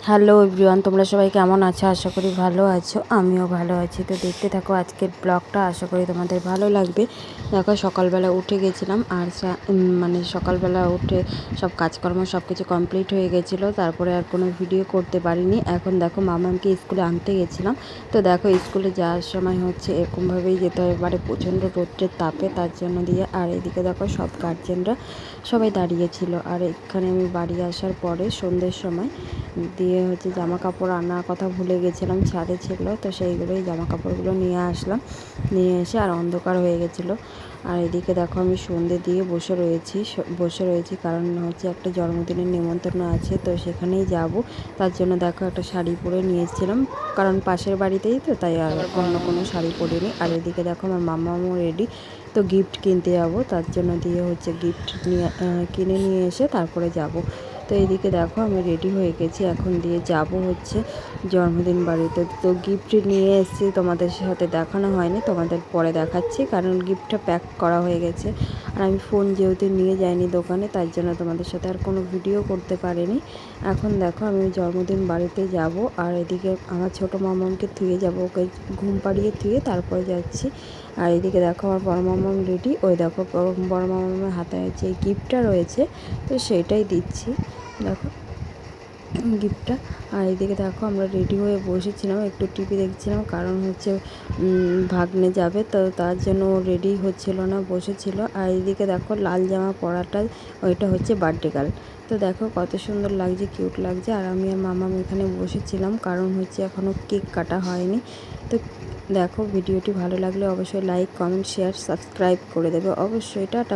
Hello everyone, তোমরা সবাই কেমন আছো? আশা করি ভালো আছো, আমিও ভালো আছি। তো দেখতে থাকো আজকের ব্লগটা, আশা করি তোমাদের ভালো লাগবে। দেখো সকালবেলা উঠে গেছিলাম, আর সকালবেলা উঠে সব কাজকর্ম সব কিছু কমপ্লিট হয়ে গেছিলো। তারপরে আর কোনো ভিডিও করতে পারিনি। এখন দেখো মামাকে স্কুলে আনতে গেছিলাম। তো দেখো স্কুলে যাওয়ার সময় হচ্ছে এরকমভাবেই যেতে হয়, এবারে প্রচণ্ড রৌদ্রের তাপে, তার জন্য দিয়ে। আর এদিকে দেখো সব গার্জেনরা সবাই দাঁড়িয়েছিল। আর এখানে আমি বাড়ি আসার পরে সন্ধ্যের সময় দিয়ে হচ্ছে জামা কাপড় আনার কথা ভুলে গেছিলাম, ছাদে ছিল। তো সেইগুলোই জামা কাপড়গুলো নিয়ে আসলাম, নিয়ে এসে আর অন্ধকার হয়ে গেছিলো। আর এদিকে দেখো আমি সন্ধে দিয়ে বসে রয়েছি কারণ হচ্ছে একটা জন্মদিনের নিমন্ত্রণ আছে, তো সেখানেই যাব। তার জন্য দেখো একটা শাড়ি পরে নিয়েছিলাম, কারণ পাশের বাড়িতেই তো, তাই আর অন্য কোনো শাড়ি পরিনি। আর এদিকে দেখো আমার মামাও রেডি, তো গিফট কিনতে যাব, তার জন্য দিয়ে হচ্ছে গিফট কিনে নিয়ে এসে তারপরে যাব। তো এইদিকে দেখো আমি রেডি হয়ে গেছি, এখন দিয়ে যাব হচ্ছে জন্মদিন বাড়িতে। তো গিফট নিয়ে এসেছি, তোমাদের সাথে দেখানো হয়নি, তোমাদের পরে দেখাচ্ছি, কারণ গিফটটা প্যাক করা হয়ে গেছে। আর আমি ফোন যেহেতু নিয়ে যাইনি দোকানে, তার জন্য তোমাদের সাথে আর কোনো ভিডিও করতে পারিনি। এখন দেখো আমি জন্মদিন বাড়িতে যাব, আর এদিকে আমার ছোটো মামাকে থুয়ে যাব, ওকে ঘুম পাড়িয়ে থুয়ে তারপরে যাচ্ছি। আর এদিকে দেখো আমার বড় মামাম রেডি, ওই দেখো বড় মামামের হাতে যে গিফটটা রয়েছে, তো সেইটাই দিচ্ছি দেখো গিফটটা। আর এদিকে দেখো আমরা রেডি হয়ে বসেছিলাম, একটু টিভি দেখছিলাম, কারণ হচ্ছে ভাগ্নে যাবে, তো তার জন্য ও রেডি হচ্ছিল না, বসেছিল। আর এদিকে দেখো লাল জামা পরাটা, ওইটা হচ্ছে বার্থডে গার্ল। তো দেখো কত সুন্দর লাগছে, কিউট লাগছে। আর আমি আর মামাম এখানে বসেছিলাম, কারণ হচ্ছে এখনও কেক কাটা হয়নি। তো দেখো ভিডিওটি ভালো লাগলে অবশ্যই লাইক, কমেন্ট, শেয়ার, সাবস্ক্রাইব করে দেবে অবশ্যই। টাটা।